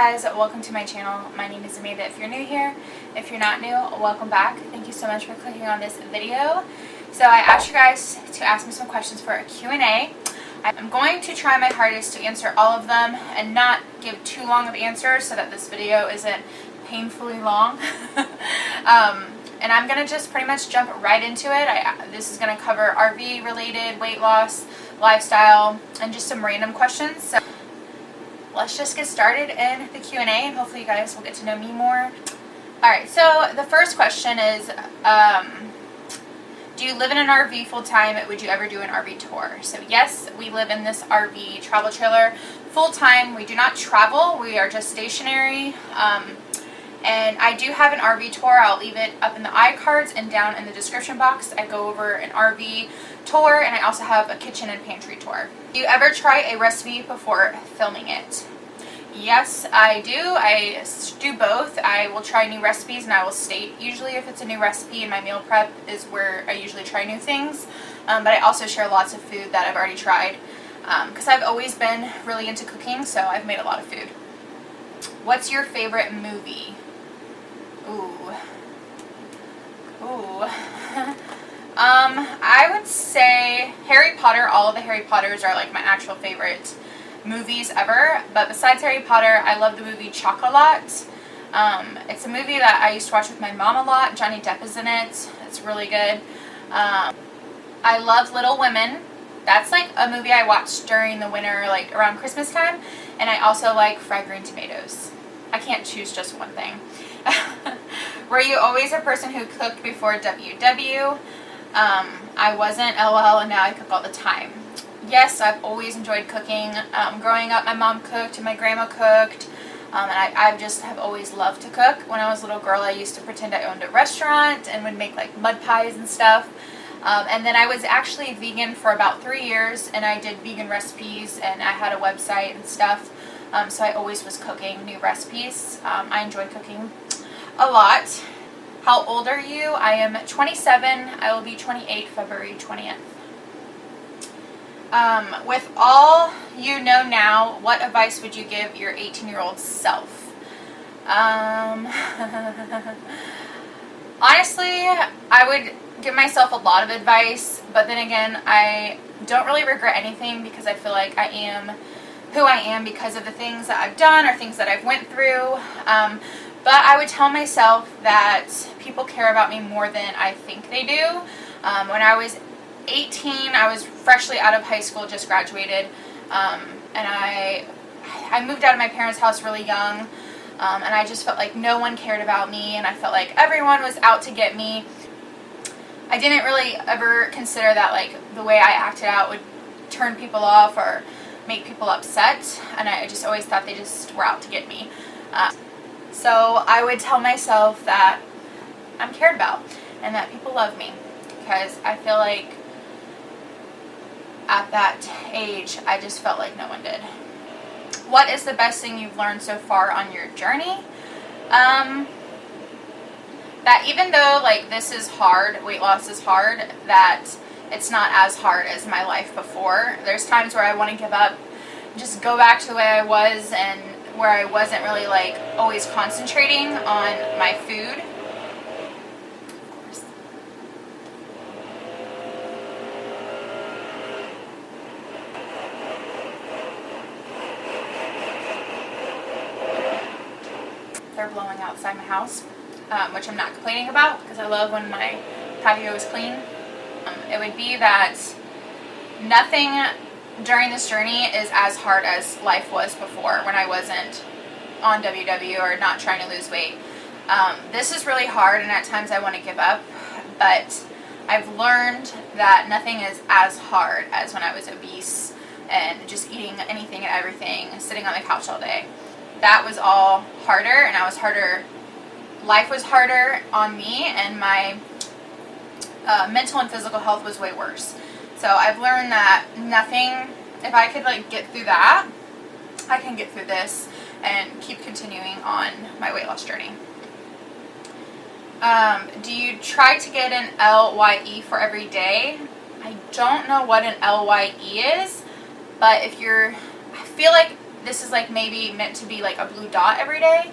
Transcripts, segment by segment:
guys, welcome to my channel. My name is Amanda if you're new here. If you're not new, welcome back. Thank you so much for clicking on this video. So I asked you guys to ask me some questions for a Q&A. I'm going to try my hardest to answer all of them and not give too long of answers so that this video isn't painfully long. And I'm going to just pretty much jump right into it. This is going to cover RV related, weight loss, lifestyle, and just some random questions. So let's just get started in the Q&A and hopefully you guys will get to know me more. Alright, so the first question is, do you live in an RV full time? Would you ever do an RV tour? So yes, we live in this RV travel trailer full time. We do not travel. We are just stationary. And I do have an RV tour. I'll leave it up in the iCards and down in the description box. I go over an RV tour and I also have a kitchen and pantry tour. Do you ever try a recipe before filming it? Yes, I do. I do both. I will try new recipes and I will state usually if it's a new recipe, and my meal prep is where I usually try new things. But I also share lots of food that I've already tried because I've always been really into cooking, so I've made a lot of food. What's your favorite movie? Ooh. I would say Harry Potter. All of the Harry Potters are like my actual favorite movies ever. But besides Harry Potter, I love the movie Chocolat. It's a movie that I used to watch with my mom a lot. Johnny Depp is in it. It's really good. I love Little Women. That's like a movie I watched during the winter, like around Christmas time. And I also like Fried Green Tomatoes. I can't choose just one thing. Were you always a person who cooked before WW? I wasn't, LOL, and now I cook all the time. Yes, I've always enjoyed cooking. Growing up, my mom cooked and my grandma cooked, and I just have always loved to cook. When I was a little girl, I used to pretend I owned a restaurant and would make like mud pies and stuff. And then I was actually vegan for about 3 years, and I did vegan recipes, and I had a website and stuff. So I always was cooking new recipes. I enjoy cooking a lot. How old are you? I am 27. I will be 28 February 20th. With all you know now, what advice would you give your 18-year-old self? Honestly, I would give myself a lot of advice, but then again, I don't really regret anything because I feel like I am who I am because of the things that I've done or things that I've went through. But I would tell myself that people care about me more than I think they do. When I was 18, I was freshly out of high school, just graduated, and I moved out of my parents' house really young, and I just felt like no one cared about me, and I felt like everyone was out to get me. I didn't really ever consider that like the way I acted out would turn people off or make people upset, and I just always thought they just were out to get me. So I would tell myself that I'm cared about and that people love me, because I feel like at that age I just felt like no one did. What is the best thing you've learned so far on your journey? That even though like this is hard, weight loss is hard, that it's not as hard as my life before. There's times where I want to give up, just go back to the way I was, and where I wasn't really like always concentrating on my food. Of course. They're blowing outside my house, which I'm not complaining about because I love when my patio is clean. It would be that nothing during this journey is as hard as life was before when I wasn't on WW or not trying to lose weight. This is really hard, and at times I want to give up, but I've learned that nothing is as hard as when I was obese and just eating anything and everything, sitting on the couch all day. That was all harder, and I was harder. Life was harder on me, and my mental and physical health was way worse. So I've learned that nothing, if I could like get through that, I can get through this and keep continuing on my weight loss journey. Do you try to get an LYE for every day? I don't know what an LYE is, but if you're, I feel like this is like maybe meant to be like a blue dot every day.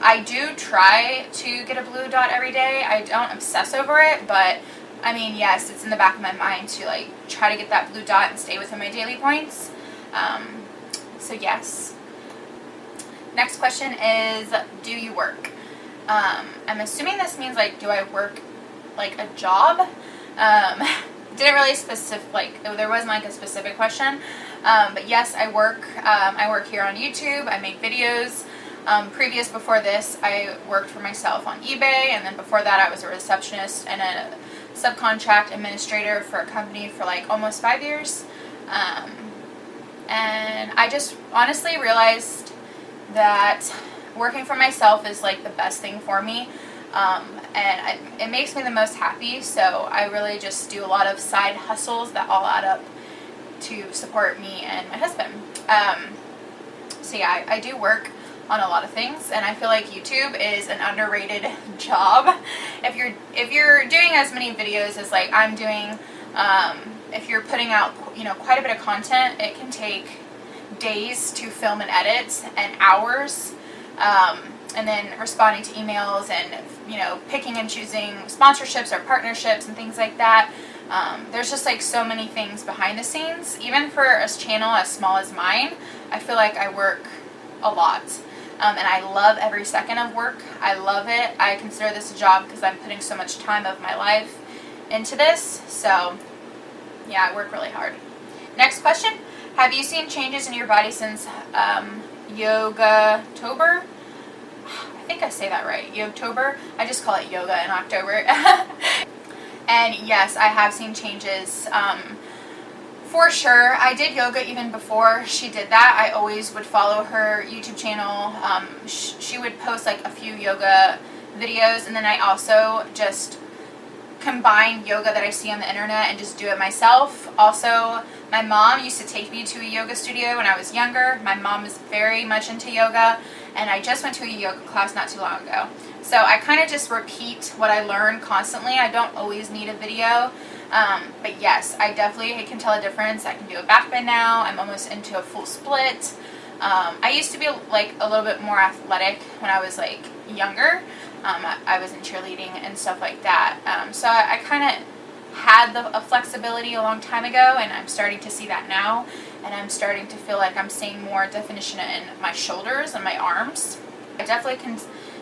I do try to get a blue dot every day. I don't obsess over it, but I mean, yes, it's in the back of my mind to like try to get that blue dot and stay within my daily points. So yes. Next question is, do you work? I'm assuming this means like, do I work like a job? Didn't really there wasn't like a specific question. But yes, I work. I work here on YouTube. I make videos. Before this, I worked for myself on eBay, and then before that I was a receptionist and a subcontract administrator for a company for like almost 5 years. And I just honestly realized that working for myself is like the best thing for me. It makes me the most happy, so I really just do a lot of side hustles that all add up to support me and my husband. So yeah, I do work on a lot of things, and I feel like YouTube is an underrated job. If you're doing as many videos as like I'm doing, if you're putting out, you know, quite a bit of content, it can take days to film and edit and hours, and then responding to emails and, you know, picking and choosing sponsorships or partnerships and things like that. There's just like so many things behind the scenes. Even for a channel as small as mine, I feel like I work a lot. And I love every second of work. I love it. I consider this a job because I'm putting so much time of my life into this. So yeah, I work really hard. Next question. Have you seen changes in your body since Yoga-tober? I think I say that right. Yoga-tober. I just call it yoga in October. And yes, I have seen changes. For sure. I did yoga even before she did that. I always would follow her YouTube channel. She would post like a few yoga videos, and then I also just combine yoga that I see on the internet and just do it myself. Also, my mom used to take me to a yoga studio when I was younger. My mom is very much into yoga, and I just went to a yoga class not too long ago. So I kind of just repeat what I learn constantly. I don't always need a video. But yes, I definitely can tell a difference. I can do a back bend now. I'm almost into a full split. I used to be like a little bit more athletic when I was like younger. I was in cheerleading and stuff like that. So I kind of had a flexibility a long time ago, and I'm starting to see that now. And I'm starting to feel like I'm seeing more definition in my shoulders and my arms. I definitely can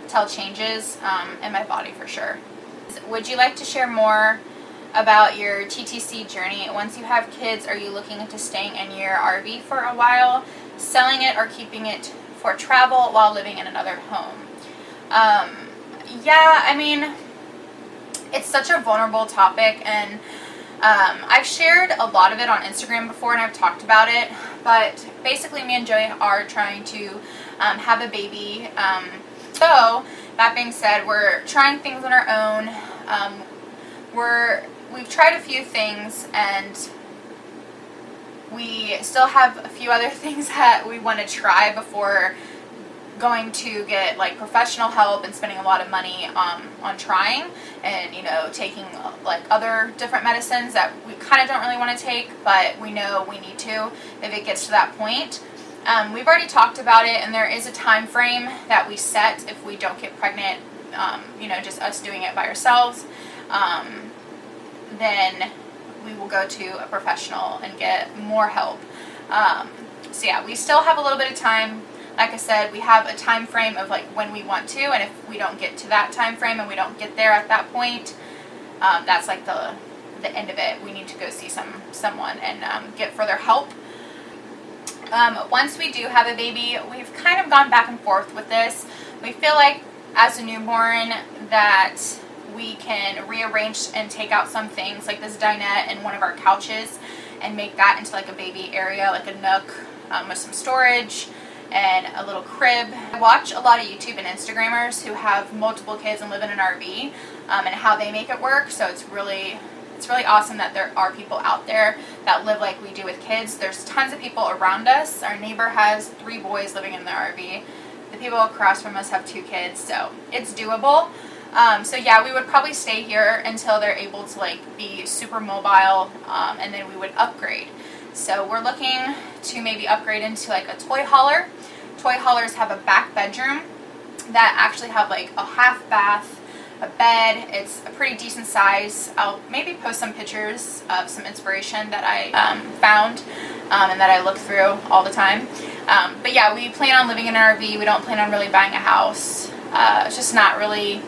tell changes in my body for sure. Would you like to share more about your TTC journey? Once you have kids, are you looking into staying in your RV for a while, selling it, or keeping it for travel while living in another home? Yeah, I mean, it's such a vulnerable topic, and I've shared a lot of it on Instagram before, and I've talked about it, but basically me and Joey are trying to have a baby. So that being said, we're trying things on our own. We've tried a few things, and we still have a few other things that we want to try before going to get like professional help and spending a lot of money on trying, and, you know, taking like other different medicines that we kind of don't really want to take, but we know we need to if it gets to that point. We've already talked about it, and there is a time frame that we set if we don't get pregnant, you know, just us doing it by ourselves. Then we will go to a professional and get more help. So yeah, we still have a little bit of time. Like I said, we have a time frame of like when we want to, and if we don't get to that time frame and we don't get there at that point, that's like the end of it. We need to go see someone and get further help. Once we do have a baby, we've kind of gone back and forth with this. We feel like as a newborn that we can rearrange and take out some things like this dinette and one of our couches and make that into like a baby area, like a nook with some storage and a little crib. I watch a lot of YouTube and Instagrammers who have multiple kids and live in an RV, and how they make it work. So it's really awesome that there are people out there that live like we do with kids. There's tons of people around us. Our neighbor has 3 boys living in the RV. The people across from us have 2 kids, so it's doable. So yeah, we would probably stay here until they're able to like be super mobile, and then we would upgrade. So we're looking to maybe upgrade into like a toy hauler. Toy haulers have a back bedroom that actually have like a half bath, a bed. It's a pretty decent size. I'll maybe post some pictures of some inspiration that I found and that I look through all the time. But yeah, we plan on living in an RV. We don't plan on really buying a house. It's just not really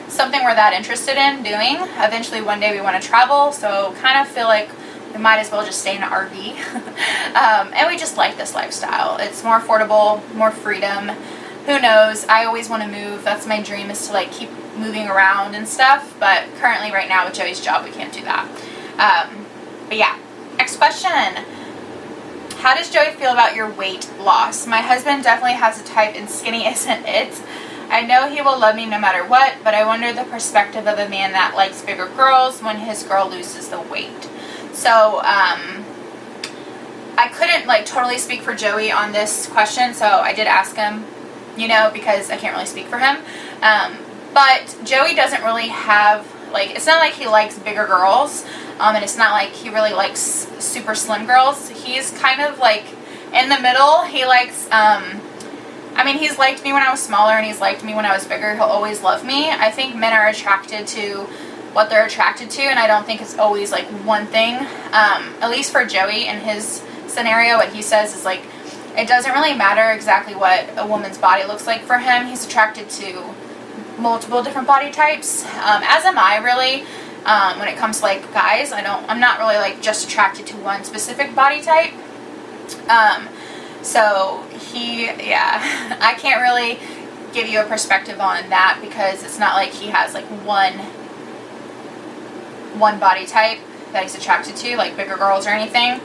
something we're that interested in doing. Eventually one day we want to travel, so kind of feel like we might as well just stay in an RV. And we just like this lifestyle. It's more affordable, more freedom. Who knows? I always want to move. That's my dream, is to like keep moving around and stuff. But currently right now with Joey's job, we can't do that. But yeah, next question. How does Joey feel about your weight loss? My husband definitely has a type and skinny isn't it. I know he will love me no matter what, but I wonder the perspective of a man that likes bigger girls when his girl loses the weight. So, I couldn't like totally speak for Joey on this question, so I did ask him, you know, because I can't really speak for him. But Joey doesn't really have, like, it's not like he likes bigger girls, and it's not like he really likes super slim girls. He's kind of like in the middle. He likes, I mean, he's liked me when I was smaller and he's liked me when I was bigger. He'll always love me. I think men are attracted to what they're attracted to, and I don't think it's always like one thing. At least for Joey in his scenario, what he says is like, it doesn't really matter exactly what a woman's body looks like for him. He's attracted to multiple different body types, as am I really. When it comes to like guys, I'm not really like just attracted to one specific body type. So yeah, I can't really give you a perspective on that because it's not like he has like one body type that he's attracted to, like bigger girls or anything.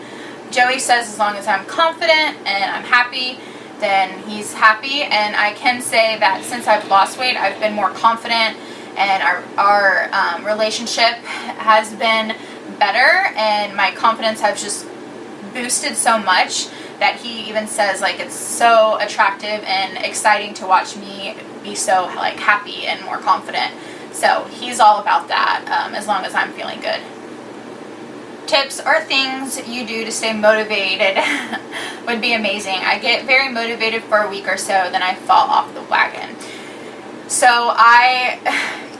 Joey says as long as I'm confident and I'm happy, then he's happy. And I can say that since I've lost weight, I've been more confident, and our relationship has been better, and my confidence has just boosted so much that he even says like it's so attractive and exciting to watch me be so like happy and more confident. So he's all about that, as long as I'm feeling good. Tips or things you do to stay motivated would be amazing. I get very motivated for a week or so, then I fall off the wagon. So I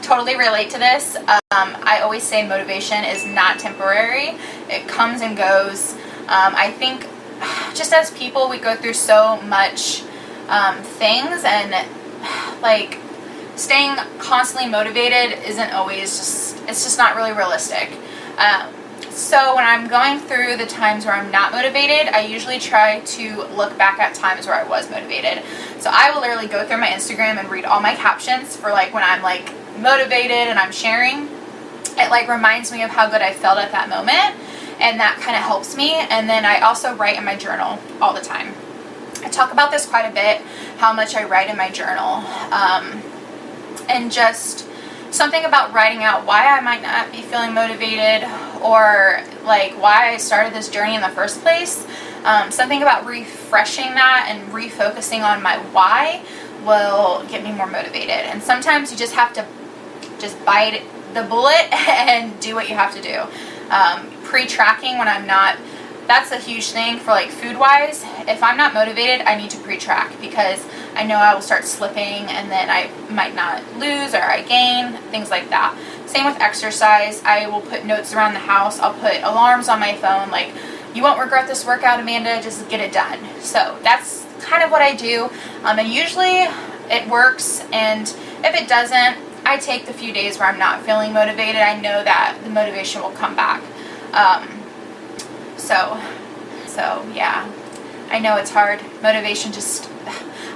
totally relate to this. I always say motivation is not temporary. It comes and goes. I think just as people, we go through so much things, and like staying constantly motivated isn't always it's just not really realistic. So when I'm going through the times where I'm not motivated, I usually try to look back at times where I was motivated. So I will literally go through my Instagram and read all my captions for like when I'm like motivated and I'm sharing. It like reminds me of how good I felt at that moment, and that kind of helps me. And then I also write in my journal all the time. I talk about this quite a bit, how much I write in my journal, and just something about writing out why I might not be feeling motivated, or like why I started this journey in the first place. Something about refreshing that and refocusing on my why will get me more motivated. And sometimes you just have to just bite the bullet and do what you have to do. Pre-tracking when I'm not, that's a huge thing for like food wise. If I'm not motivated, I need to pre-track because I know I will start slipping and then I might not lose or I gain, things like that. Same with exercise. I will put notes around the house. I'll put alarms on my phone like, you won't regret this workout, Amanda, just get it done. So that's kind of what I do. And usually it works, and if it doesn't, I take the few days where I'm not feeling motivated. I know that the motivation will come back. So yeah, I know it's hard. Motivation just,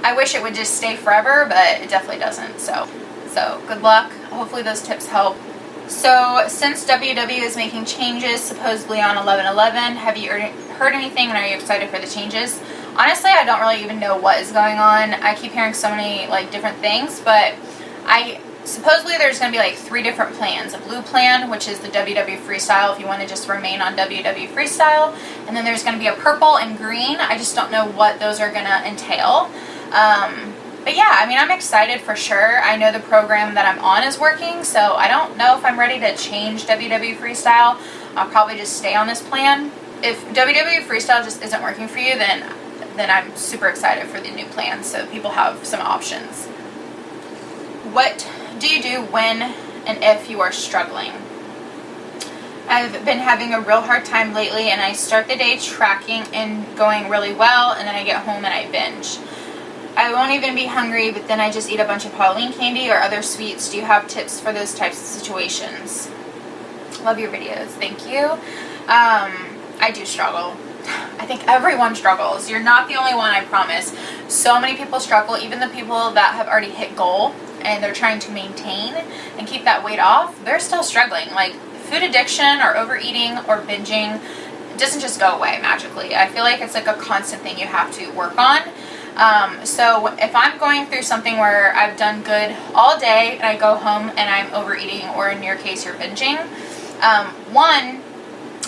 I wish it would just stay forever, but it definitely doesn't. So good luck. Hopefully those tips help. So since WWE is making changes supposedly on 11/11, have you heard anything, and are you excited for the changes? Honestly, I don't really even know what is going on. I keep hearing so many like different things, but supposedly there's going to be like 3 different plans. A blue plan, which is the WWE Freestyle if you want to just remain on WWE Freestyle, and then there's going to be a purple and green. I just don't know what those are going to entail. But yeah, I mean, I'm excited for sure. I know the program that I'm on is working, so I don't know if I'm ready to change WWE Freestyle. I'll probably just stay on this plan. if WWE Freestyle just isn't working for you, then I'm super excited for the new plan, so people have some options. What do you do when and if you are struggling? I've been having a real hard time lately, and I start the day tracking and going really well, and then I get home and I binge. I won't even be hungry, but then I just eat a bunch of Halloween candy or other sweets. Do you have tips for those types of situations? Love your videos. Thank you. I do struggle. I think everyone struggles. You're not the only one, I promise. So many people struggle, even the people that have already hit goal and they're trying to maintain and keep that weight off, they're still struggling. Like, food addiction or overeating or binging doesn't just go away magically. I feel like it's like a constant thing you have to work on. So if I'm going through something where I've done good all day and I go home and I'm overeating, or in your case you're binging, one,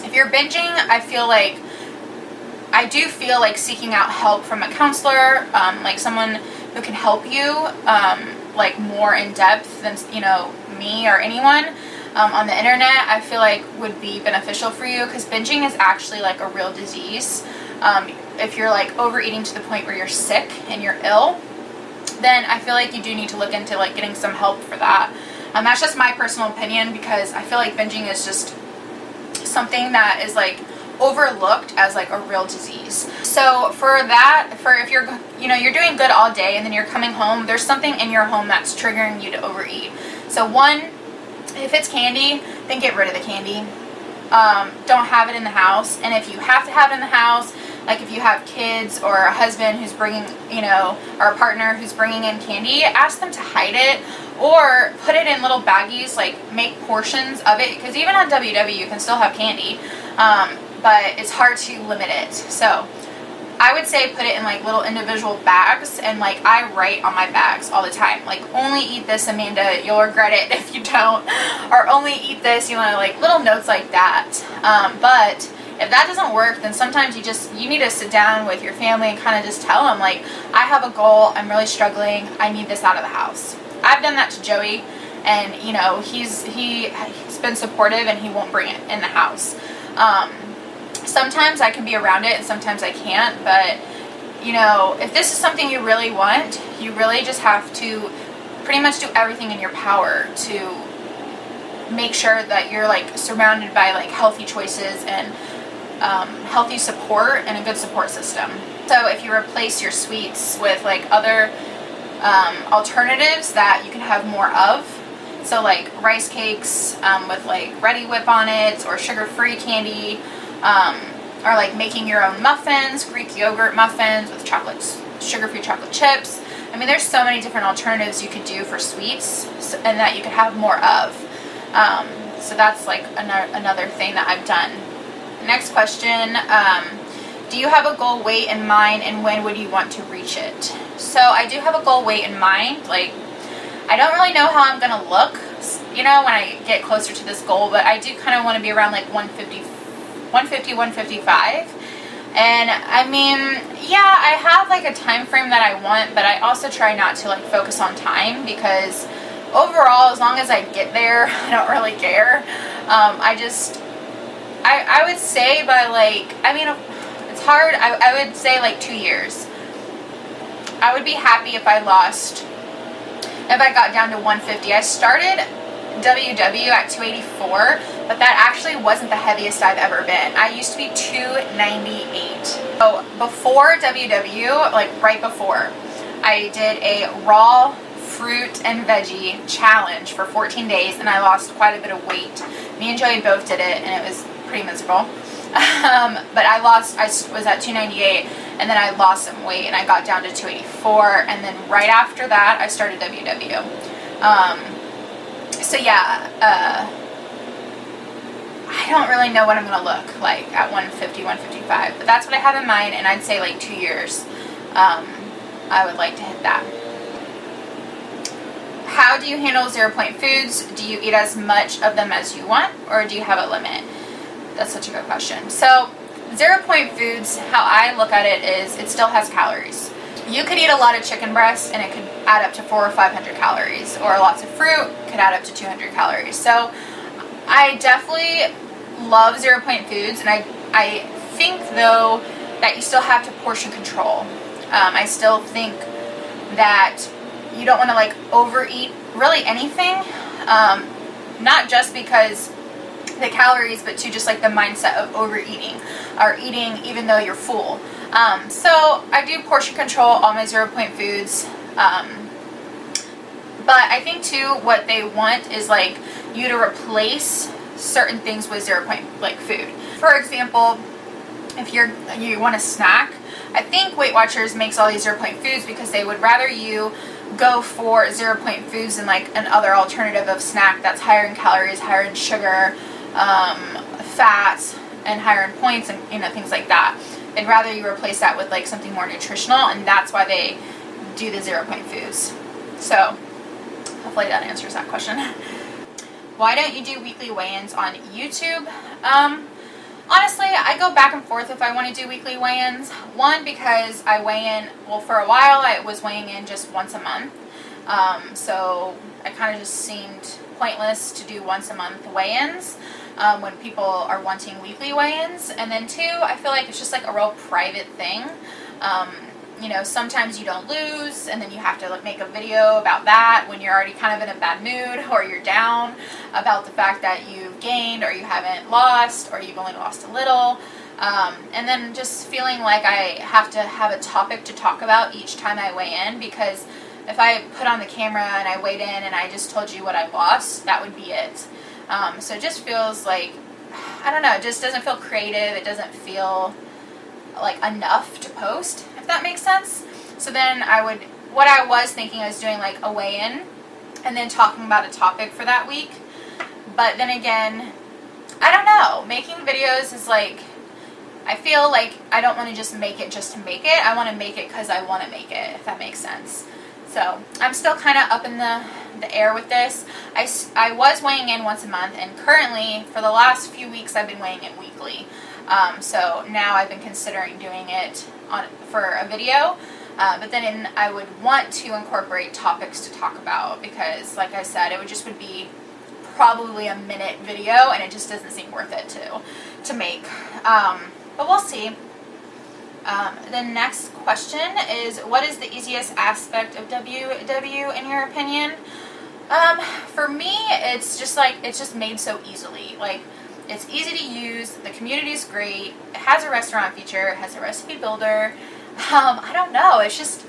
if you're binging, I do feel like seeking out help from a counselor, like someone who can help you, like more in depth than, me or anyone on the internet, I feel like would be beneficial for you, because binging is actually like a real disease. If you're like overeating to the point where you're sick and you're ill, then I feel like you do need to look into like getting some help for that. That's just my personal opinion, because I feel like binging is just something that is like overlooked as like a real disease. So for if you're you're doing good all day and then you're coming home, there's something in your home that's triggering you to overeat. So one, if it's candy, then get rid of the candy. Don't have it in the house. And if you have to have it in the house, like if you have kids or a husband who's bringing, or a partner who's bringing in candy, ask them to hide it or put it in little baggies, like make portions of it, because even on WW you can still have candy, but it's hard to limit it. So I would say put it in like little individual bags, and like I write on my bags all the time, like only eat this, Amanda, you'll regret it if you don't, or only eat this, like little notes like that. But if that doesn't work, then sometimes you need to sit down with your family and kind of just tell them, like, I have a goal, I'm really struggling, I need this out of the house. I've done that to Joey, and he's been supportive and he won't bring it in the house. Sometimes I can be around it and sometimes I can't, but if this is something you really want, you really just have to pretty much do everything in your power to make sure that you're like surrounded by like healthy choices and healthy support and a good support system. So if you replace your sweets with like other alternatives that you can have more of, so like rice cakes with like Ready Whip on it, or sugar-free candy, or like making your own muffins, Greek yogurt muffins with sugar-free chocolate chips. I mean, there's so many different alternatives you could do for sweets, and that you could have more of. So that's like another thing that I've done. Next question, do you have a goal weight in mind, and when would you want to reach it? So I do have a goal weight in mind. Like, I don't really know how I'm going to look, when I get closer to this goal, but I do kind of want to be around like 150, 155. And I mean, yeah, I have like a time frame that I want, but I also try not to like focus on time, because overall, as long as I get there, I don't really care. I would say by like, I mean, it's hard. I would say like 2 years. I would be happy if I got down to 150. I started WW at 284, but that actually wasn't the heaviest I've ever been. I used to be 298. So before WW, like right before, I did a raw fruit and veggie challenge for 14 days, and I lost quite a bit of weight. Me and Joey both did it, and it was pretty miserable. But I was at 298, and then I lost some weight, and I got down to 284, and then right after that, I started WW. So yeah, I don't really know what I'm going to look like at 150, 155, but that's what I have in mind, and I'd say like 2 years, I would like to hit that. How do you handle 0 point foods? Do you eat as much of them as you want, or do you have a limit? That's such a good question. So 0 point foods, how I look at it is it still has calories. You could eat a lot of chicken breast and it could add up to 400 or 500 calories, or lots of fruit could add up to 200 calories. So I definitely love 0 point foods, and I think, though, that you still have to portion control. I still think that you don't want to like overeat really anything, not just because the calories, but to just like the mindset of overeating or eating even though you're full. So I do portion control all my 0 point foods. But I think too what they want is like you to replace certain things with 0 point like food. For example, if you want a snack, I think Weight Watchers makes all these 0 point foods because they would rather you go for 0 point foods than like another alternative of snack that's higher in calories, higher in sugar, fats, and higher in points, and things like that. They'd rather you replace that with like something more nutritional, and that's why they do the 0 point foods. So hopefully that answers that question. Why don't you do weekly weigh-ins on YouTube? Honestly, I go back and forth if I want to do weekly weigh-ins. One, because I weigh in, well, for a while I was weighing in just once a month. So it kind of just seemed pointless to do once a month weigh-ins when people are wanting weekly weigh-ins. And then two, I feel like it's just like a real private thing. Sometimes you don't lose, and then you have to make a video about that when you're already kind of in a bad mood, or you're down about the fact that you've gained or you haven't lost, or you've only lost a little. And then just feeling like I have to have a topic to talk about each time I weigh in, because if I put on the camera and I weighed in and I just told you what I lost, that would be it. So it just feels like, I don't know, it just doesn't feel creative. It doesn't feel like enough to post, if that makes sense. So then what I was thinking is doing like a weigh-in and then talking about a topic for that week. But then again, I don't know, making videos is like, I feel like I don't want to just make it just to make it. I want to make it because I want to make it, if that makes sense. So I'm still kind of up in the air with this. I was weighing in once a month, and currently for the last few weeks I've been weighing in weekly. So now I've been considering doing it for a video, but then I would want to incorporate topics to talk about, because like I said, it would be probably a minute video, and it just doesn't seem worth it to make. But we'll see. The next question is, what is the easiest aspect of WW in your opinion? For me, it's just made so easily. Like, it's easy to use, the community is great, it has a restaurant feature, it has a recipe builder. I don't know, it's just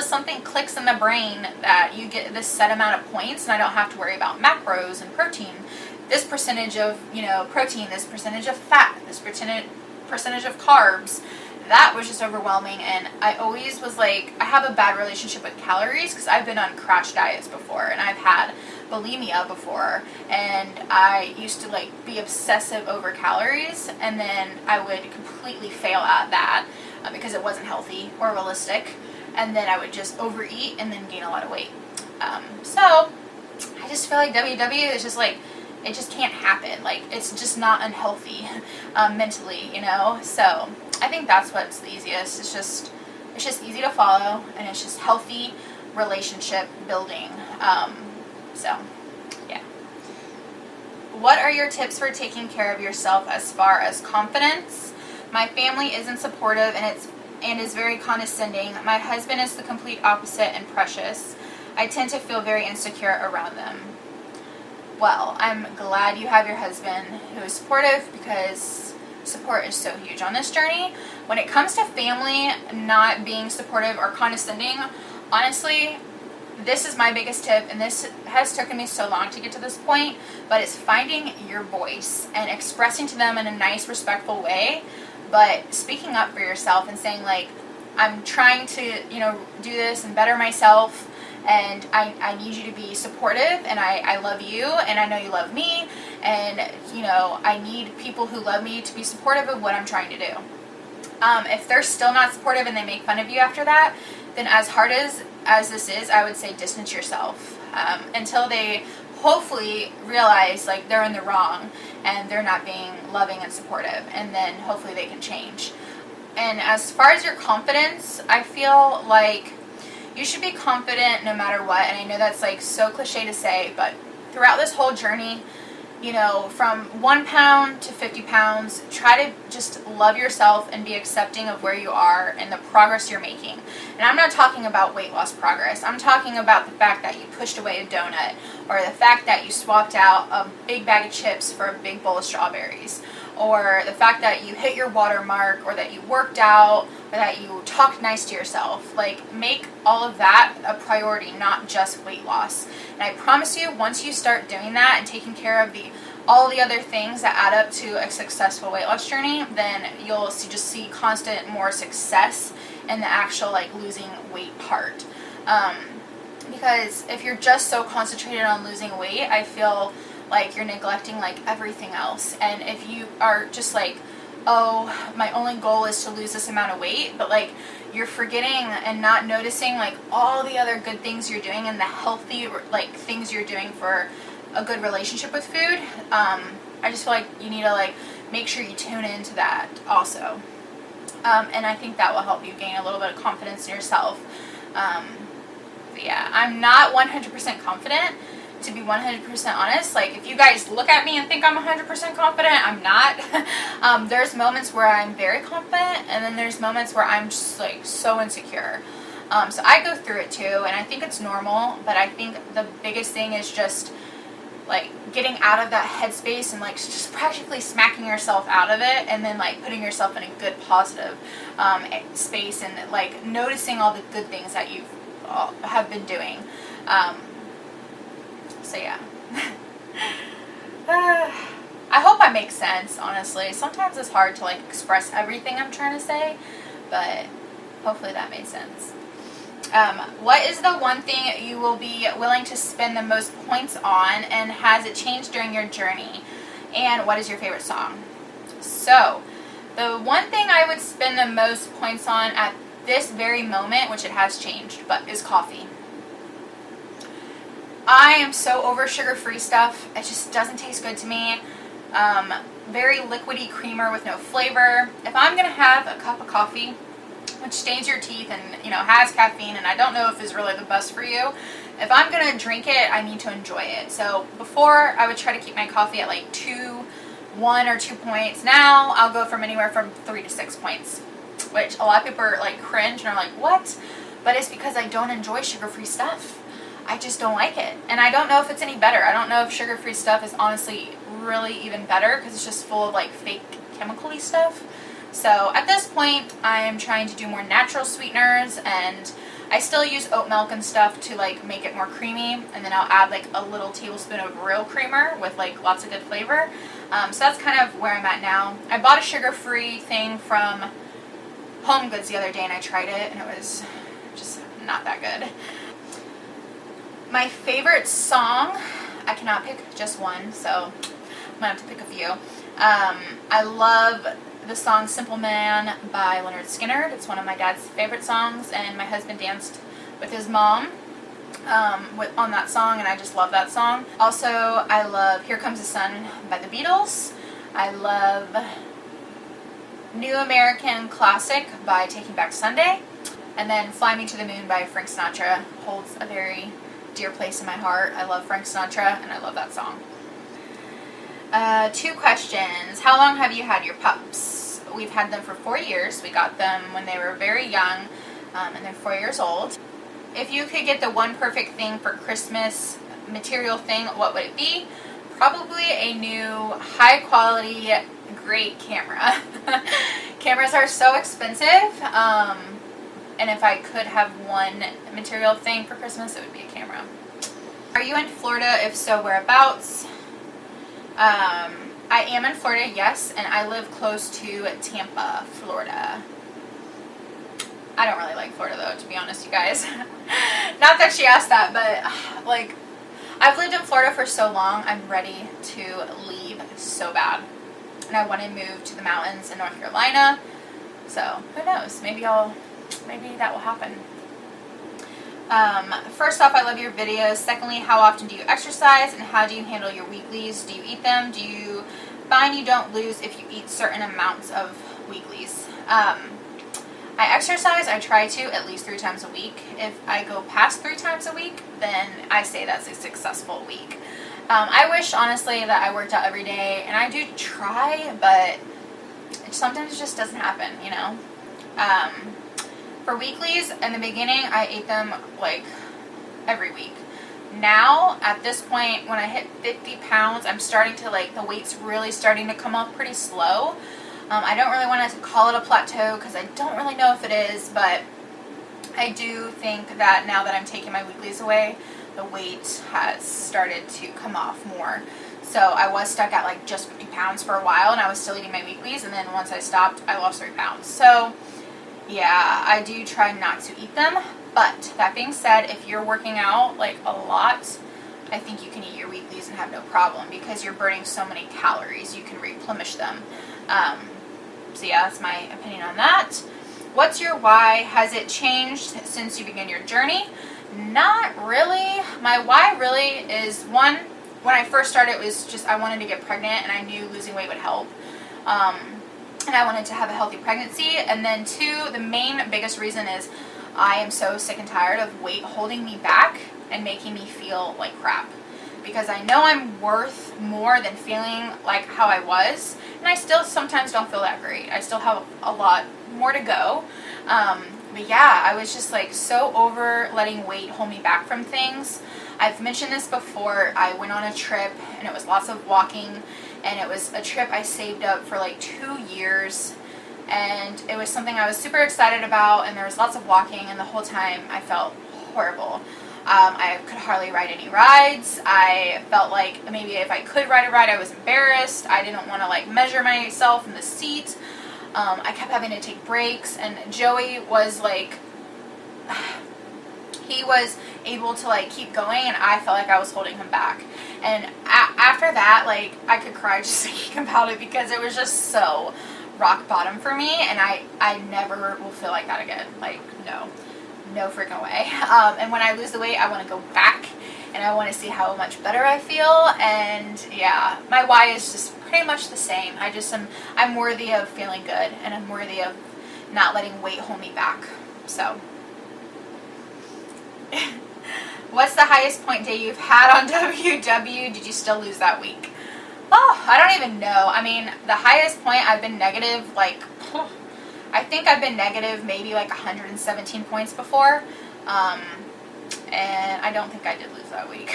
something clicks in the brain that you get this set amount of points, and I don't have to worry about macros and protein. This percentage of, protein, this percentage of fat, this percentage of carbs. That was just overwhelming, and I always was like, I have a bad relationship with calories because I've been on crash diets before, and I've had bulimia before, and I used to be obsessive over calories, and then I would completely fail at that because it wasn't healthy or realistic, and then I would just overeat and then gain a lot of weight. So I just feel like WW is just it just can't happen. It's just not unhealthy mentally, so I think that's what's the easiest. It's just easy to follow, and it's just healthy relationship building. So yeah. What are your tips for taking care of yourself as far as confidence? My family isn't supportive and is very condescending. My husband is the complete opposite and precious. I tend to feel very insecure around them. Well, I'm glad you have your husband who is supportive, because support is so huge on this journey. When it comes to family not being supportive or condescending, honestly, this is my biggest tip, and this has taken me so long to get to this point, but it's finding your voice and expressing to them in a nice, respectful way, but speaking up for yourself and saying, I'm trying to, do this and better myself, and I need you to be supportive, and I love you, and I know you love me, and, I need people who love me to be supportive of what I'm trying to do. If they're still not supportive and they make fun of you after that, then as hard as this is, I would say distance yourself until they hopefully realize they're in the wrong and they're not being loving and supportive, and then hopefully they can change. And as far as your confidence, I feel like you should be confident no matter what, and I know that's so cliche to say, but throughout this whole journey, you know, from 1 pound to 50 pounds, try to just love yourself and be accepting of where you are and the progress you're making. And I'm not talking about weight loss progress. I'm talking about the fact that you pushed away a donut, or the fact that you swapped out a big bag of chips for a big bowl of strawberries, or the fact that you hit your watermark, or that you worked out, or that you talked nice to yourself. Like, make all of that a priority, not just weight loss. And I promise you, once you start doing that and taking care of all the other things that add up to a successful weight loss journey, then you'll just see constant more success in the actual like losing weight part. Because if you're just so concentrated on losing weight, I feel like you're neglecting like everything else. And if you are just like, oh, my only goal is to lose this amount of weight, but like you're forgetting and not noticing like all the other good things you're doing and the healthy like things you're doing for a good relationship with food, I just feel like you need to like make sure you tune into that also. And I think that will help you gain a little bit of confidence in yourself. But yeah, I'm not 100% confident, to be 100% honest. Like, if you guys look at me and think I'm 100% confident, I'm not. There's moments where I'm very confident, and then there's moments where I'm just like so insecure. So I go through it too, and I think it's normal, but I think the biggest thing is just like getting out of that headspace and like just practically smacking yourself out of it, and then like putting yourself in a good positive space, and like noticing all the good things that you have been doing. So yeah. I hope I make sense, honestly. Sometimes it's hard to like express everything I'm trying to say, but hopefully that made sense. What is the one thing you will be willing to spend the most points on, and has it changed during your journey? And what is your favorite song? So, the one thing I would spend the most points on at this very moment, which it has changed, but is coffee. I am so over sugar-free stuff. It just doesn't taste good to me. Very liquidy creamer with no flavor. If I'm going to have a cup of coffee, which stains your teeth and, you know, has caffeine, and I don't know if is really the best for you, if I'm going to drink it, I need to enjoy it. So before, I would try to keep my coffee at like 1 or 2 points. Now I'll go from anywhere from 3 to 6 points, which a lot of people are like cringe and are like, what? But it's because I don't enjoy sugar-free stuff. I just don't like it. And I don't know if it's any better. I don't know if sugar-free stuff is honestly really even better, because it's just full of like fake chemical-y stuff. So at this point, I am trying to do more natural sweeteners, and I still use oat milk and stuff to like make it more creamy, and then I'll add like a little tablespoon of real creamer with like lots of good flavor. So that's kind of where I'm at now. I bought a sugar-free thing from Home Goods the other day, and I tried it, and it was just not that good. My favorite song, I cannot pick just one, so I'm going to have to pick a few. I love the song Simple Man by Leonard Skinner. It's one of my dad's favorite songs, and my husband danced with his mom on that song, and I just love that song. Also, I love Here Comes the Sun by the Beatles. I love New American Classic by Taking Back Sunday. And then Fly Me to the Moon by Frank Sinatra holds a very dear place in my heart. I love Frank Sinatra, and I love that song. 2 questions. How long have you had your pups? We've had them for 4 years. We got them when they were very young, and they're 4 years old. If you could get the one perfect thing for Christmas, material thing, what would it be? Probably a new, high quality, great camera. Cameras are so expensive, and if I could have one material thing for Christmas, it would be a camera. Are you in Florida? If so, whereabouts? I am in Florida, yes, and I live close to Tampa, Florida. I don't really like Florida, though, to be honest, you guys. Not that she asked that, but, like, I've lived in Florida for so long, I'm ready to leave so bad. And I want to move to the mountains in North Carolina, so who knows, maybe that will happen. First off, I love your videos. Secondly, how often do you exercise, and how do you handle your weeklies? Do you eat them? Do you find you don't lose if you eat certain amounts of weeklies? I exercise. I try to at least 3 times a week. If I go past 3 times a week, then I say that's a successful week. I wish, honestly, that I worked out every day, and I do try, but sometimes it just doesn't happen, you know? For weeklies, in the beginning, I ate them, like, every week. Now, at this point, when I hit 50 pounds, I'm starting to, like, the weight's really starting to come off pretty slow. I don't really want to call it a plateau because I don't really know if it is, but I do think that now that I'm taking my weeklies away, the weight has started to come off more. So I was stuck at like just 50 pounds for a while, and I was still eating my weeklies, and then once I stopped, I lost 3 pounds. So yeah, I do try not to eat them. But that being said, if you're working out like a lot, I think you can eat your weeklies and have no problem because you're burning so many calories. You can replenish them. So yeah, that's my opinion on that. What's your why? Has it changed since you began your journey? Not really. My why really is, one, when I first started, it was just I wanted to get pregnant, and I knew losing weight would help. And I wanted to have a healthy pregnancy. And then two, the main biggest reason is I am so sick and tired of weight holding me back and making me feel like crap. Because I know I'm worth more than feeling like how I was, and I still sometimes don't feel that great. I still have a lot more to go. But yeah, I was just like so over letting weight hold me back from things. I've mentioned this before. I went on a trip, and it was lots of walking, and it was a trip I saved up for like 2 years, and it was something I was super excited about, and there was lots of walking, and the whole time I felt horrible. I could hardly ride any rides. I felt like maybe if I could ride a ride, I was embarrassed. I didn't want to like measure myself in the seat. I kept having to take breaks, and Joey was like, he was able to like keep going, and I felt like I was holding him back. And after that, like, I could cry just thinking about it because it was just so rock bottom for me, and I never will feel like that again. Like, no freaking way. And when I lose the weight, I want to go back, and I want to see how much better I feel. And yeah, my why is just pretty much the same. I'm worthy of feeling good, and I'm worthy of not letting weight hold me back. So what's the highest point day you've had on WW? Did you still lose that week? Oh, I don't even know. I mean, the highest point I've been negative, like, I think I've been negative maybe like 117 points before, and I don't think I did lose that week.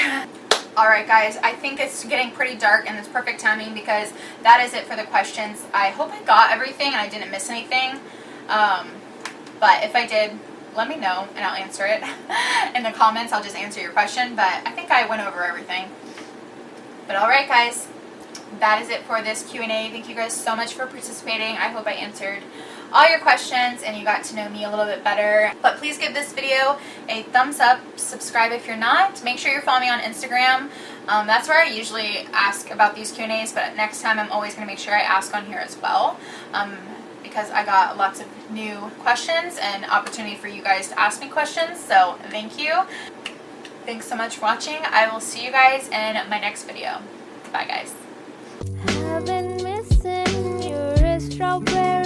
Alright guys, I think it's getting pretty dark, and it's perfect timing because that is it for the questions. I hope I got everything and I didn't miss anything, but if I did, let me know and I'll answer it. In the comments, I'll just answer your question, but I think I went over everything. But alright guys, that is it for this Q&A. Thank you guys so much for participating. I hope I answered all your questions and you got to know me a little bit better. But please give this video a thumbs up, subscribe if you're not. Make sure you're following me on Instagram. That's where I usually ask about these Q&As, but next time I'm always going to make sure I ask on here as well, because I got lots of new questions and opportunity for you guys to ask me questions. So thank you. Thanks so much for watching. I will see you guys in my next video. Bye guys. I've been missing your strawberry.